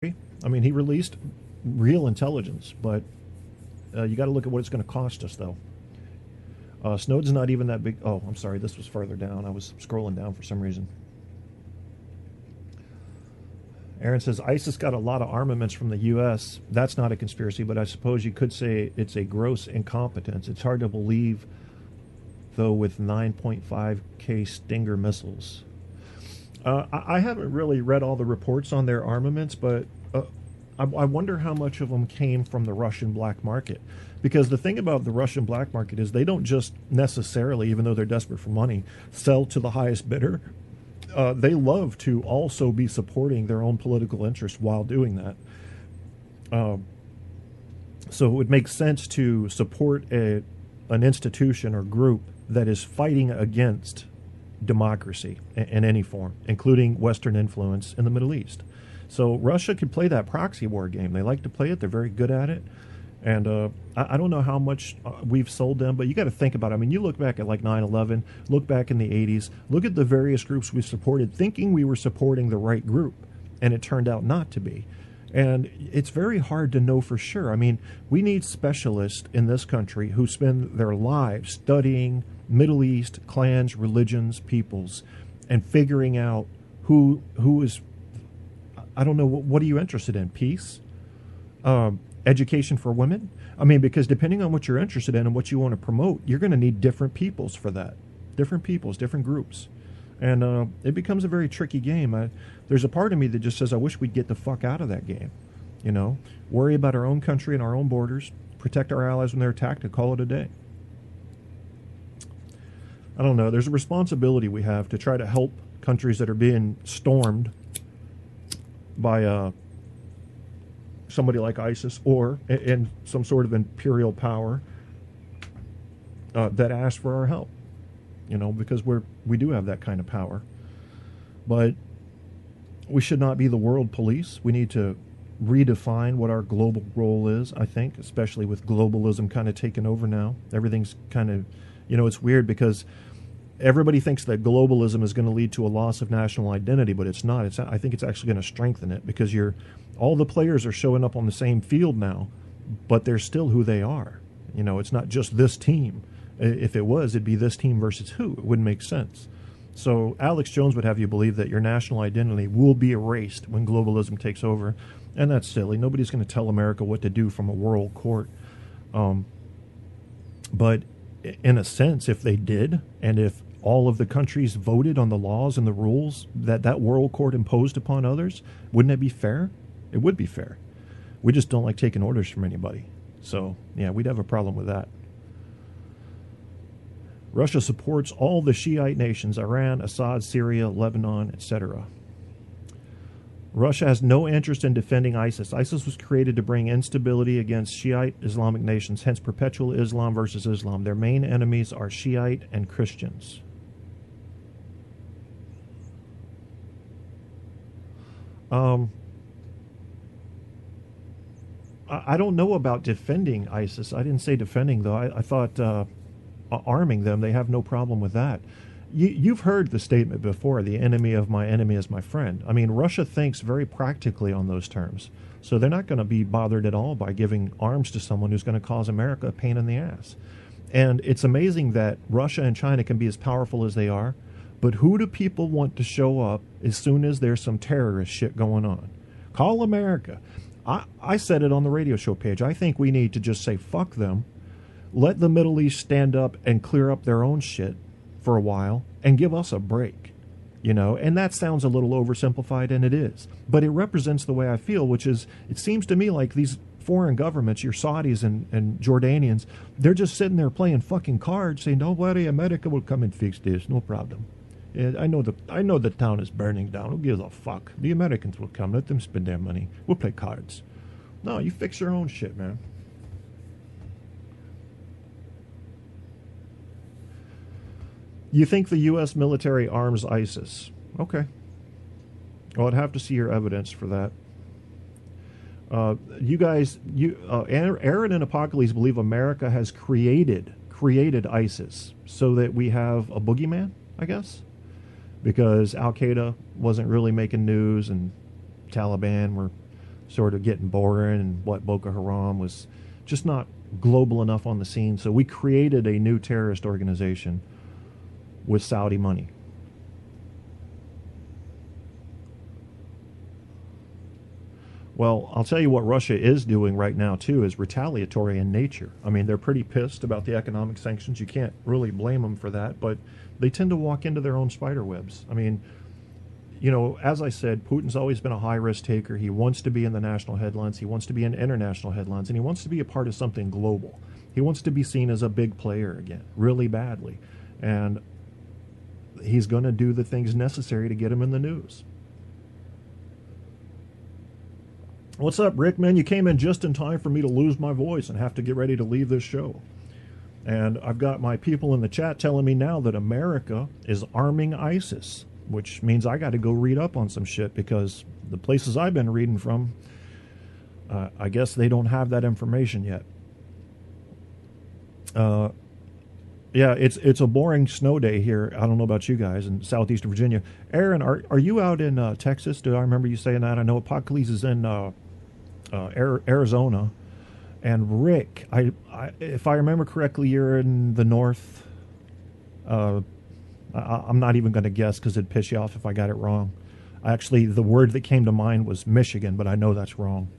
I mean, he released real intelligence, but you got to look at what it's going to cost us, though. Snowden's not even that big. Oh, I'm sorry. This was further down. I was scrolling down for some reason. Aaron says ISIS got a lot of armaments from the U.S. That's not a conspiracy, but I suppose you could say it's a gross incompetence. It's hard to believe, though, with 9.5K Stinger missiles. I haven't really read all the reports on their armaments, but I wonder how much of them came from the Russian black market. Because the thing about the Russian black market is they don't just necessarily, even though they're desperate for money, sell to the highest bidder. They love to also be supporting their own political interests while doing that. So it would make sense to support an institution or group that is fighting against democracy in any form, including Western influence in the Middle East. So Russia could play that proxy war game. They like to play it. They're very good at it. And I don't know how much we've sold them, but you got to think about it. I mean, you look back at like 9/11, look back in the 80s, look at the various groups we supported, thinking we were supporting the right group, and it turned out not to be. And it's very hard to know for sure. I mean, we need specialists in this country who spend their lives studying Middle East, clans, religions, peoples, and figuring out who is, I don't know, what are you interested in? Peace? Education for women? I mean, because depending on what you're interested in and what you want to promote, you're going to need different peoples for that. Different peoples, different groups. And it becomes a very tricky game. There's a part of me that just says, I wish we'd get the fuck out of that game. You know, worry about our own country and our own borders, protect our allies when they're attacked, and call it a day. I don't know. There's a responsibility we have to try to help countries that are being stormed by somebody like ISIS or in some sort of imperial power that asks for our help. You know, because we do have that kind of power. But we should not be the world police. We need to redefine what our global role is, I think, especially with globalism kind of taking over now. Everything's kind of, you know, it's weird because everybody thinks that globalism is going to lead to a loss of national identity, but it's not. I think it's actually going to strengthen it because all the players are showing up on the same field now, but they're still who they are. You know, it's not just this team. If it was, it'd be this team versus who. It wouldn't make sense. So Alex Jones would have you believe that your national identity will be erased when globalism takes over, and that's silly. Nobody's going to tell America what to do from a world court. But in a sense, if they did, and if all of the countries voted on the laws and the rules that world court imposed upon others, wouldn't it be fair? It would be fair. We just don't like taking orders from anybody. So, yeah, we'd have a problem with that. Russia supports all the Shiite nations, Iran, Assad, Syria, Lebanon, etc. Russia has no interest in defending ISIS. ISIS was created to bring instability against Shiite Islamic nations, hence perpetual Islam versus Islam. Their main enemies are Shiite and Christians. I don't know about defending ISIS. I didn't say defending, though. I thought arming them, they have no problem with that. You've heard the statement before, the enemy of my enemy is my friend. I mean, Russia thinks very practically on those terms. So they're not going to be bothered at all by giving arms to someone who's going to cause America a pain in the ass. And it's amazing that Russia and China can be as powerful as they are, but who do people want to show up as soon as there's some terrorist shit going on? Call America. I said it on the radio show page. I think we need to just say, fuck them. Let the Middle East stand up and clear up their own shit for a while and give us a break, you know. And that sounds a little oversimplified, and it is. But it represents the way I feel, which is, it seems to me like these foreign governments, your Saudis and Jordanians, they're just sitting there playing fucking cards saying, don't worry, America will come and fix this, no problem. I know the town is burning down. Who gives a fuck? The Americans will come. Let them spend their money. We'll play cards. No, you fix your own shit, man. You think the U.S. military arms ISIS? Okay. Well, I'd have to see your evidence for that. You guys, Aaron and Apocalypse believe America has created ISIS so that we have a boogeyman, I guess, because Al-Qaeda wasn't really making news and Taliban were sort of getting boring, and what Boko Haram was just not global enough on the scene. So we created a new terrorist organization with Saudi money. Well, I'll tell you what Russia is doing right now, too, is retaliatory in nature. I mean, they're pretty pissed about the economic sanctions. You can't really blame them for that, but they tend to walk into their own spider webs. I mean, you know, as I said, Putin's always been a high-risk taker. He wants to be in the national headlines. He wants to be in international headlines, and he wants to be a part of something global. He wants to be seen as a big player again, really badly. And he's going to do the things necessary to get him in the news. What's up, Rick? Man, you came in just in time for me to lose my voice and have to get ready to leave this show. And I've got my people in the chat telling me now that America is arming ISIS, which means I got to go read up on some shit, because the places I've been reading from, I guess they don't have that information yet. Yeah, it's a boring snow day here. I don't know about you guys in southeastern Virginia. Aaron, are you out in Texas? Do I remember you saying that? I know Apocalypse is in Arizona. And Rick, if I remember correctly, you're in the north. I'm not even going to guess because it'd piss you off if I got it wrong. Actually, the word that came to mind was Michigan, but I know that's wrong.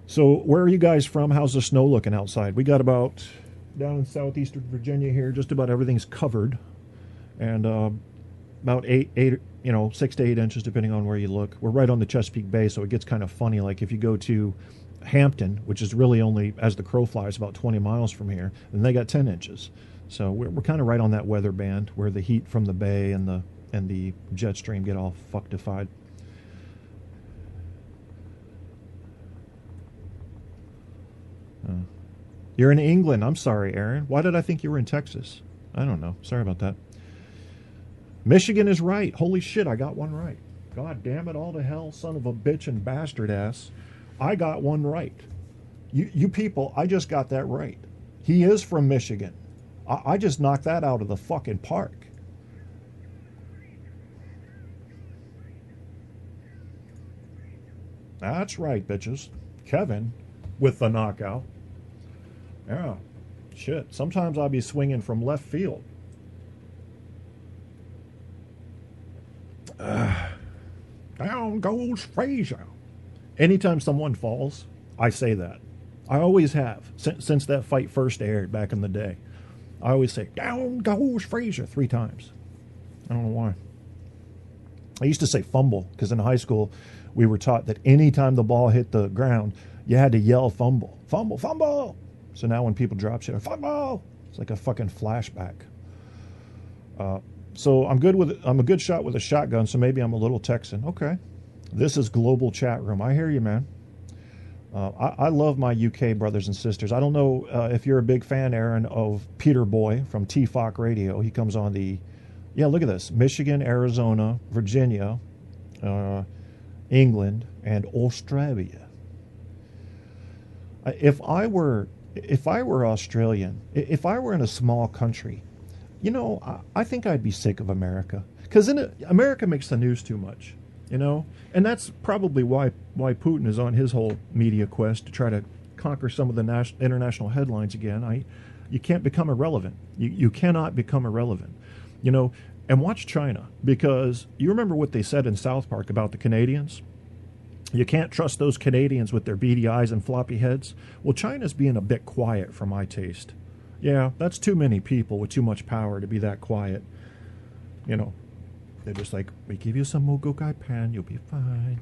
So where are you guys from? How's the snow looking outside? We got about, down in southeastern Virginia here, just about everything's covered. And about 6 to 8 inches, depending on where you look. We're right on the Chesapeake Bay, so it gets kind of funny. Like if you go to Hampton, which is really only, as the crow flies, about 20 miles from here, and they got 10 inches. So we're kind of right on that weather band where the heat from the bay and the jet stream get all fuctified. You're in England. I'm sorry, Aaron. Why did I think you were in Texas? I don't know. Sorry about that. Michigan is right. Holy shit, I got one right. God damn it all to hell, son of a bitch and bastard ass. I got one right. You people, I just got that right. He is from Michigan. I just knocked that out of the fucking park. That's right, bitches. Kevin with the knockout. Yeah, shit. Sometimes I'll be swinging from left field. Down goes Frazier. Anytime someone falls, I say that. I always have, since that fight first aired back in the day. I always say, down goes Frazier 3 times. I don't know why. I used to say fumble, because in high school, we were taught that anytime the ball hit the ground, you had to yell fumble. Fumble, fumble! So now when people drop shit, fumble! It's like a fucking flashback. So I'm a good shot with a shotgun, so maybe I'm a little Texan. Okay. This is Global Chat Room. I hear you, man. I love my UK brothers and sisters. I don't know if you're a big fan, Aaron, of Peter Boy from TFOC Radio. He comes on look at this. Michigan, Arizona, Virginia, England, and Australia. If I were Australian, if I were in a small country, I think I'd be sick of America. Because America makes the news too much. And that's probably why Putin is on his whole media quest to try to conquer some of the international headlines again. You can't become irrelevant. You cannot become irrelevant. And watch China, because you remember what they said in South Park about the Canadians? You can't trust those Canadians with their beady eyes and floppy heads. Well, China's being a bit quiet for my taste. Yeah, that's too many people with too much power to be that quiet. They're just like, we give you some Mogokai Pan, you'll be fine.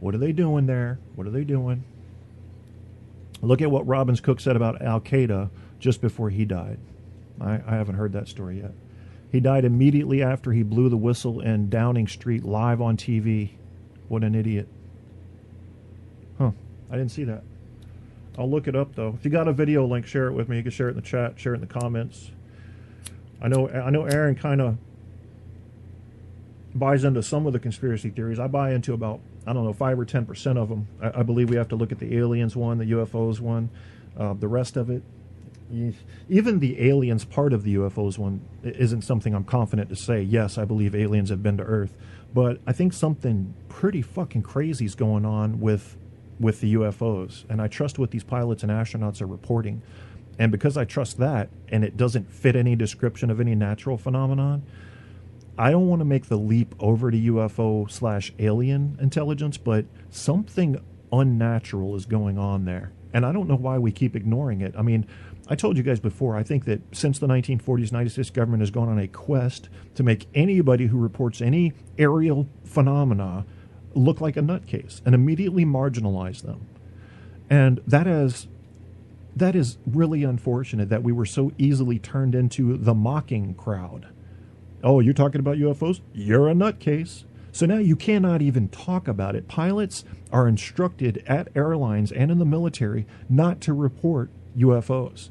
What are they doing there? What are they doing? Look at what Robbins Cook said about Al-Qaeda just before he died. I haven't heard that story yet. He died immediately after he blew the whistle in Downing Street live on TV. What an idiot. Huh. I didn't see that. I'll look it up, though. If you got a video link, share it with me. You can share it in the chat, share it in the comments. I know Aaron kind of buys into some of the conspiracy theories. I buy into about, 5 or 10% of them. I believe we have to look at the aliens one, the UFOs one. The rest of it, even the aliens part of the UFOs one isn't something I'm confident to say. Yes, I believe aliens have been to Earth, but I think something pretty fucking crazy is going on with the UFOs, and I trust what these pilots and astronauts are reporting. And because I trust that, and it doesn't fit any description of any natural phenomenon, I don't want to make the leap over to UFO/alien intelligence, but something unnatural is going on there. And I don't know why we keep ignoring it. I mean, I told you guys before, I think that since the 1940s, the United States government has gone on a quest to make anybody who reports any aerial phenomena look like a nutcase and immediately marginalize them. And that is really unfortunate that we were so easily turned into the mocking crowd. Oh, you're talking about UFOs? You're a nutcase. So now you cannot even talk about it. Pilots are instructed at airlines and in the military not to report UFOs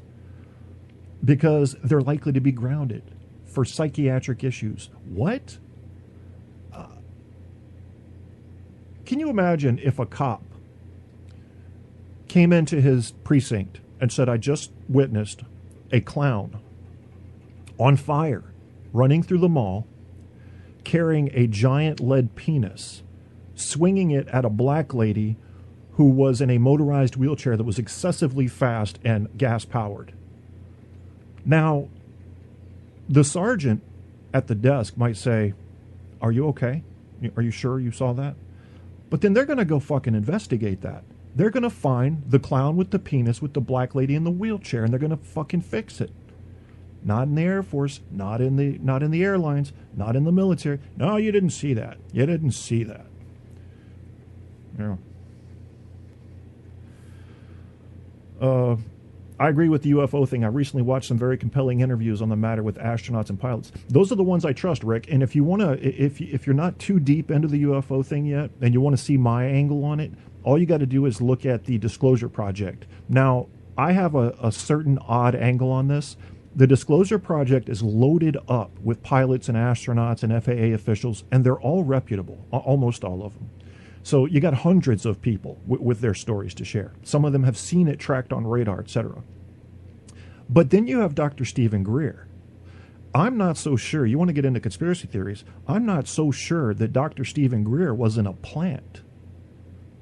because they're likely to be grounded for psychiatric issues. What? Can you imagine if a cop came into his precinct and said, I just witnessed a clown on fire running through the mall, carrying a giant lead penis, swinging it at a black lady who was in a motorized wheelchair that was excessively fast and gas-powered. Now, the sergeant at the desk might say, are you okay? Are you sure you saw that? But then they're going to go fucking investigate that. They're going to find the clown with the penis with the black lady in the wheelchair, and they're going to fucking fix it. Not in the Air Force, not in the airlines, not in the military. No, you didn't see that. You didn't see that. Yeah. I agree with the UFO thing. I recently watched some very compelling interviews on the matter with astronauts and pilots. Those are the ones I trust, Rick. And if you want to, if you're not too deep into the UFO thing yet, and you want to see my angle on it, all you got to do is look at the Disclosure Project. Now, I have a certain odd angle on this. The Disclosure Project is loaded up with pilots and astronauts and FAA officials, and they're all reputable, almost all of them. So you got hundreds of people with their stories to share. Some of them have seen it tracked on radar, etc. But then you have Dr. Stephen Greer. I'm not so sure. You want to get into conspiracy theories? I'm not so sure that Dr. Stephen Greer was in a plant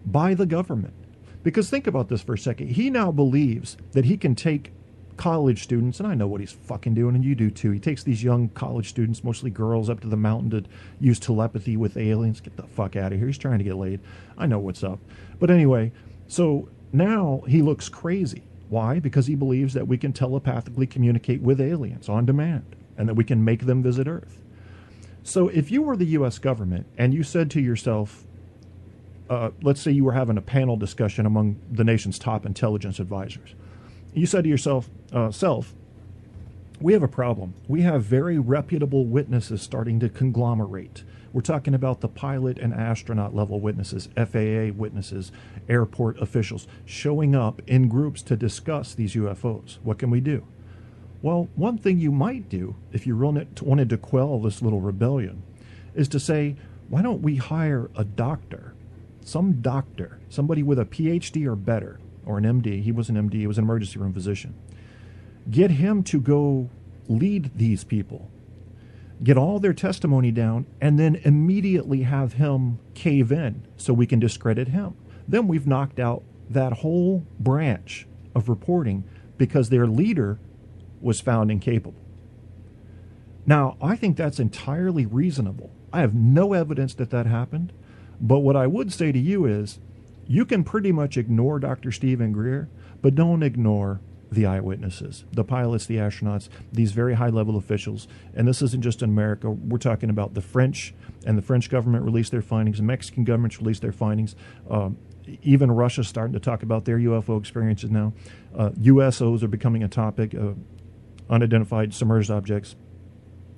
by the government. Because think about this for a second. He now believes that he can take college students, and I know what he's fucking doing, and you do too. He takes these young college students, mostly girls, up to the mountain to use telepathy with aliens. Get the fuck out of here. He's trying to get laid. I know what's up. But anyway, so now he looks crazy. Why? Because he believes that we can telepathically communicate with aliens on demand and that we can make them visit Earth. So if you were the U.S. government and you said to yourself, let's say you were having a panel discussion among the nation's top intelligence advisors. You said to yourself, we have a problem. We have very reputable witnesses starting to conglomerate. We're talking about the pilot and astronaut level witnesses, FAA witnesses, airport officials, showing up in groups to discuss these UFOs. What can we do? Well, one thing you might do, if you wanted to quell this little rebellion, is to say, why don't we hire a doctor, some doctor, somebody with a PhD or better, or an MD. He was an MD. He was an emergency room physician. Get him to go lead these people. Get all their testimony down, and then immediately have him cave in so we can discredit him. Then we've knocked out that whole branch of reporting because their leader was found incapable. Now, I think that's entirely reasonable. I have no evidence that that happened, but what I would say to you is, you can pretty much ignore Dr. Stephen Greer, but don't ignore the eyewitnesses, the pilots, the astronauts, these very high-level officials. And this isn't just in America. We're talking about the French, and the French government released their findings. The Mexican governments released their findings. Even Russia's starting to talk about their UFO experiences now. USOs are becoming a topic, unidentified submerged objects,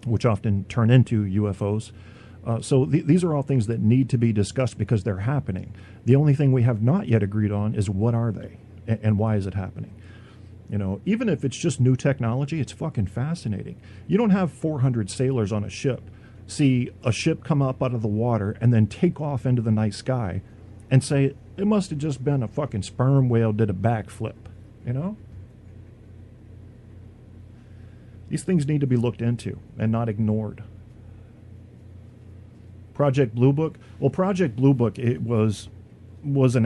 which often turn into UFOs. So these are all things that need to be discussed because they're happening. The only thing we have not yet agreed on is what are they and why is it happening? You know, even if it's just new technology, it's fucking fascinating. You don't have 400 sailors on a ship see a ship come up out of the water and then take off into the night sky and say, it must have just been a fucking sperm whale did a backflip, you know? These things need to be looked into and not ignored. Project Blue Book. Well, Project Blue Book, it was an